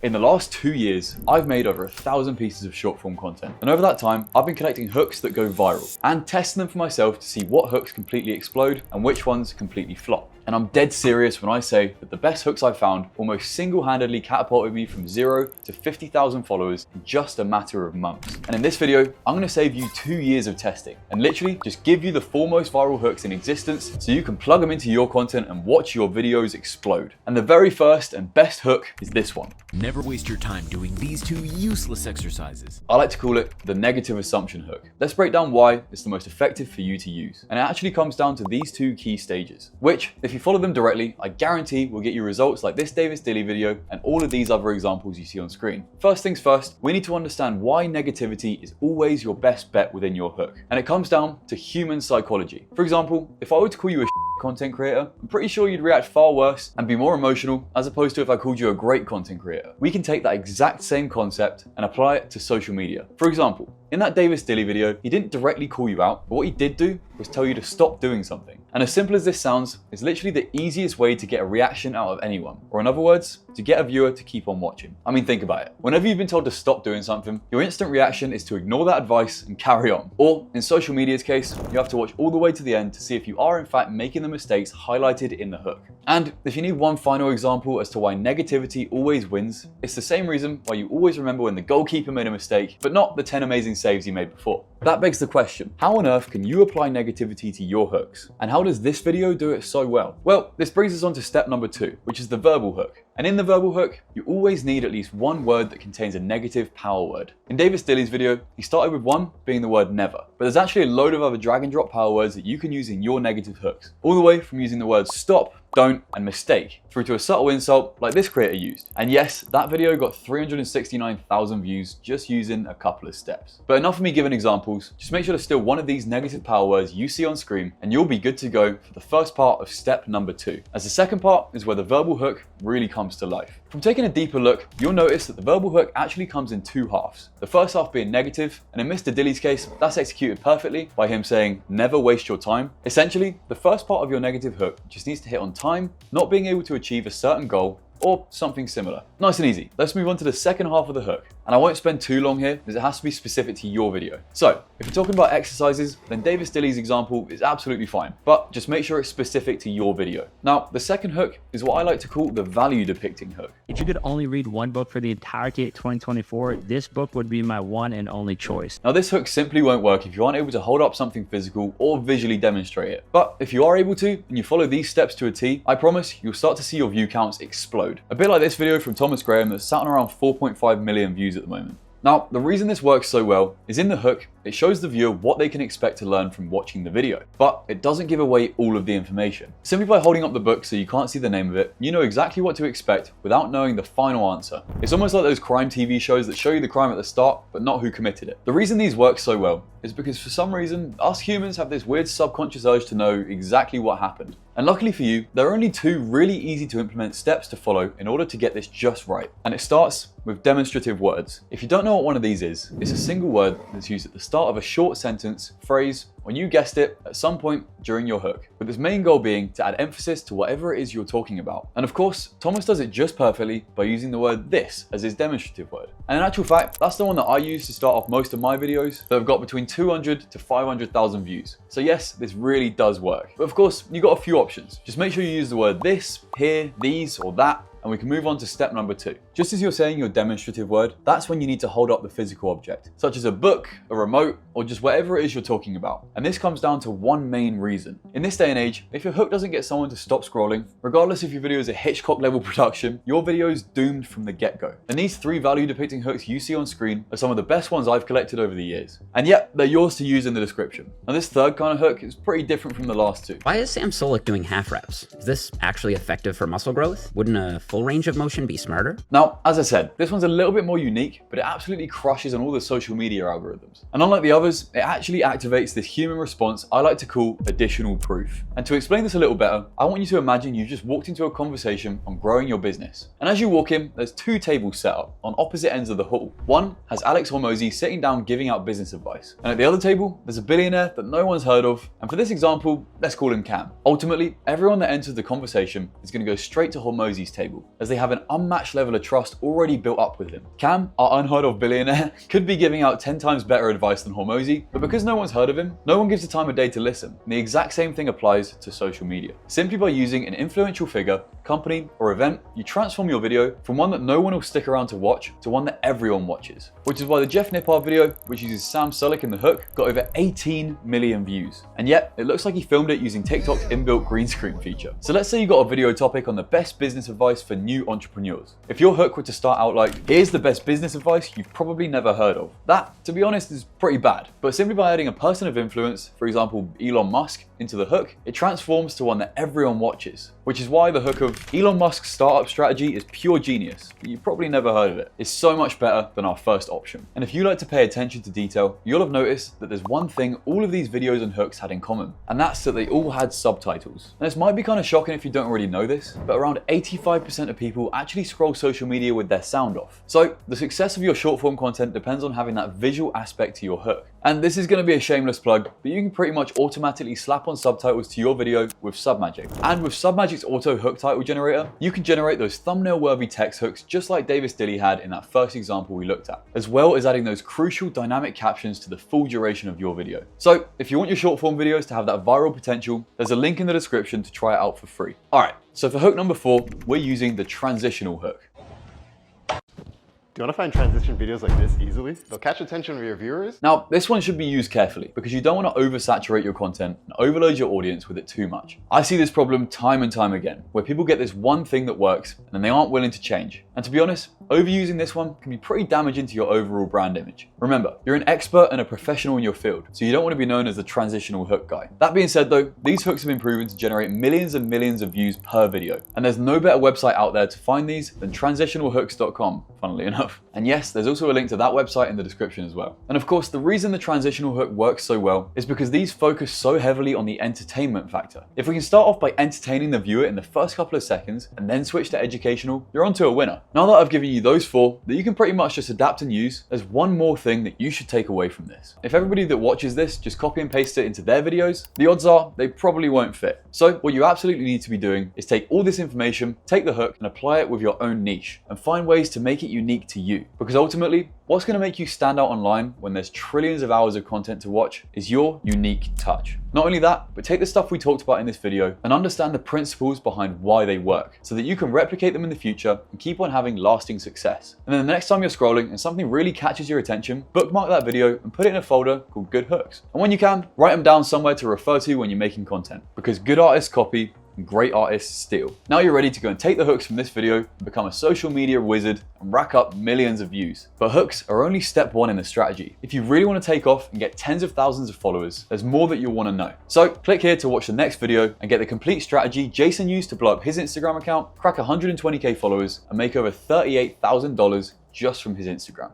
In the last 2 years, I've made over 1,000 pieces of short form content. And over that time, I've been collecting hooks that go viral and testing them for myself to see what hooks completely explode and which ones completely flop. And I'm dead serious when I say that the best hooks I've found almost single-handedly catapulted me from 0 to 50,000 followers in just a matter of months. And in this video, I'm gonna save you 2 years of testing and literally just give you the 4 most viral hooks in existence so you can plug them into your content and watch your videos explode. And the very first and best hook is this one. Never waste your time doing these 2 useless exercises. I like to call it the negative assumption hook. Let's break down why it's the most effective for you to use. And it actually comes down to these 2 key stages, which, if you follow them directly, I guarantee will get you results like this Davis Dilly video and all of these other examples you see on screen. First things first, we need to understand why negativity is always your best bet within your hook. And it comes down to human psychology. For example, if I were to call you a content creator, I'm pretty sure you'd react far worse and be more emotional as opposed to if I called you a great content creator. We can take that exact same concept and apply it to social media. For example, in that Davis Dilly video, he didn't directly call you out, but what he did do was tell you to stop doing something. And as simple as this sounds, it's literally the easiest way to get a reaction out of anyone. Or in other words, to get a viewer to keep on watching. I mean, think about it. Whenever you've been told to stop doing something, your instant reaction is to ignore that advice and carry on. Or in social media's case, you have to watch all the way to the end to see if you are in fact making the mistakes highlighted in the hook. And if you need one final example as to why negativity always wins, it's the same reason why you always remember when the goalkeeper made a mistake, but not the 10 amazing saves he made before. That begs the question, how on earth can you apply negativity to your hooks? And how does this video do it so well? Well, this brings us on to step number 2, which is the verbal hook. And in the verbal hook, you always need at least one word that contains a negative power word. In Davis Dilly's video, he started with one being the word never, but there's actually a load of other drag and drop power words that you can use in your negative hooks. All the way from using the words stop, don't, and mistake, through to a subtle insult like this creator used. And yes, that video got 369,000 views just using a couple of steps. But enough of me giving examples, just make sure to steal one of these negative power words you see on screen and you'll be good to go for the first part of step number 2. As the second part is where the verbal hook really comes to life. From taking a deeper look, you'll notice that the verbal hook actually comes in 2 halves. The first half being negative, and in Mr. Dilly's case, that's executed perfectly by him saying, never waste your time. Essentially, the first part of your negative hook just needs to hit on time, not being able to achieve a certain goal, or something similar. Nice and easy. Let's move on to the second half of the hook. And I won't spend too long here because it has to be specific to your video. So if you're talking about exercises, then Davis Dilly's example is absolutely fine, but just make sure it's specific to your video. Now, the second hook is what I like to call the value depicting hook. If you could only read one book for the entirety of 2024, this book would be my one and only choice. Now, this hook simply won't work if you aren't able to hold up something physical or visually demonstrate it. But if you are able to, and you follow these steps to a T, I promise you'll start to see your view counts explode. A bit like this video from Thomas Graham that's sat on around 4.5 million views at the moment. Now, the reason this works so well is in the hook, it shows the viewer what they can expect to learn from watching the video, but it doesn't give away all of the information. Simply by holding up the book so you can't see the name of it, you know exactly what to expect without knowing the final answer. It's almost like those crime TV shows that show you the crime at the start, but not who committed it. The reason these work so well is because for some reason, us humans have this weird subconscious urge to know exactly what happened. And luckily for you, there are only 2 really easy to implement steps to follow in order to get this just right. And it starts with demonstrative words. If you don't know what one of these is, it's a single word that's used at the start of a short sentence, phrase, or you guessed it, at some point during your hook, with its main goal being to add emphasis to whatever it is you're talking about. And of course, Thomas does it just perfectly by using the word this as his demonstrative word. And in actual fact, that's the one that I use to start off most of my videos that have got between 200 to 500,000 views. So yes, this really does work. But of course, you got a few options. Just make sure you use the word this, here, these, or that, and we can move on to step number 2. Just as you're saying your demonstrative word, that's when you need to hold up the physical object, such as a book, a remote, or just whatever it is you're talking about. And this comes down to one main reason. In this day and age, if your hook doesn't get someone to stop scrolling, regardless if your video is a Hitchcock level production, your video is doomed from the get-go. And these 3 value depicting hooks you see on screen are some of the best ones I've collected over the years. And yet, they're yours to use in the description. Now this third kind of hook is pretty different from the last 2. Why is Sam Solik doing half reps? Is this actually effective for muscle growth? Wouldn't a full range of motion be smarter? Now, as I said, this one's a little bit more unique, but it absolutely crushes on all the social media algorithms. And unlike the others, it actually activates this human response I like to call additional proof. And to explain this a little better, I want you to imagine you just walked into a conversation on growing your business. And as you walk in, there's 2 tables set up on opposite ends of the hall. One has Alex Hormozy sitting down giving out business advice. And at the other table, there's a billionaire that no one's heard of. And for this example, let's call him Cam. Ultimately, everyone that enters the conversation is going to go straight to Hormozy's table, as they have an unmatched level of trust trust already built up with him. Cam, our unheard of billionaire, could be giving out 10 times better advice than Hormozy, but because no one's heard of him, no one gives the time of day to listen. And the exact same thing applies to social media. Simply by using an influential figure, company, or event, you transform your video from one that no one will stick around to watch to one that everyone watches. Which is why the Jeff Nippard video, which uses Sam Sulek in the hook, got over 18 million views. And yet, it looks like he filmed it using TikTok's inbuilt green screen feature. So let's say you got a video topic on the best business advice for new entrepreneurs. If your hook were to start out like, here's the best business advice you've probably never heard of, that, to be honest, is pretty bad. But simply by adding a person of influence, for example, Elon Musk, into the hook, it transforms to one that everyone watches. Which is why the hook of Elon Musk's startup strategy is pure genius, but you've probably never heard of it. It's so much better than our first option. And if you like to pay attention to detail, you'll have noticed that there's one thing all of these videos and hooks had in common, and that's that they all had subtitles. And this might be kind of shocking if you don't already know this, but around 85% of people actually scroll social media with their sound off. So the success of your short form content depends on having that visual aspect to your hook. And this is going to be a shameless plug, but you can pretty much automatically slap on subtitles to your video with Submagic. And with Submagic's auto hook title generator, you can generate those thumbnail worthy text hooks just like Davis Dilly had in that first example we looked at, as well as adding those crucial dynamic captions to the full duration of your video. So if you want your short form videos to have that viral potential, there's a link in the description to try it out for free. All right, so for hook number 4, we're using the transitional hook. Do you want to find transition videos like this easily? They'll catch attention of your viewers. Now, this one should be used carefully because you don't want to oversaturate your content and overload your audience with it too much. I see this problem time and time again, where people get this one thing that works and then they aren't willing to change. And to be honest, overusing this one can be pretty damaging to your overall brand image. Remember, you're an expert and a professional in your field, so you don't want to be known as the transitional hook guy. That being said though, these hooks have been proven to generate millions and millions of views per video. And there's no better website out there to find these than transitionalhooks.com, funnily enough. And yes, there's also a link to that website in the description as well. And of course, the reason the transitional hook works so well is because these focus so heavily on the entertainment factor. If we can start off by entertaining the viewer in the first couple of seconds and then switch to educational, you're onto a winner. Now that I've given you those 4 that you can pretty much just adapt and use, there's one more thing that you should take away from this. If everybody that watches this just copy and paste it into their videos, the odds are they probably won't fit. So what you absolutely need to be doing is take all this information, take the hook and apply it with your own niche and find ways to make it unique to you. Because ultimately, what's going to make you stand out online when there's trillions of hours of content to watch is your unique touch. Not only that, but take the stuff we talked about in this video and understand the principles behind why they work so that you can replicate them in the future and keep on having lasting success. And then the next time you're scrolling and something really catches your attention, bookmark that video and put it in a folder called Good Hooks. And when you can, write them down somewhere to refer to when you're making content, because good artists copy and great artists steal. Now you're ready to go and take the hooks from this video and become a social media wizard and rack up millions of views. But hooks are only step 1 in the strategy. If you really want to take off and get tens of thousands of followers, there's more that you'll want to know. So click here to watch the next video and get the complete strategy Jason used to blow up his Instagram account, crack 120k followers, and make over $38,000 just from his Instagram.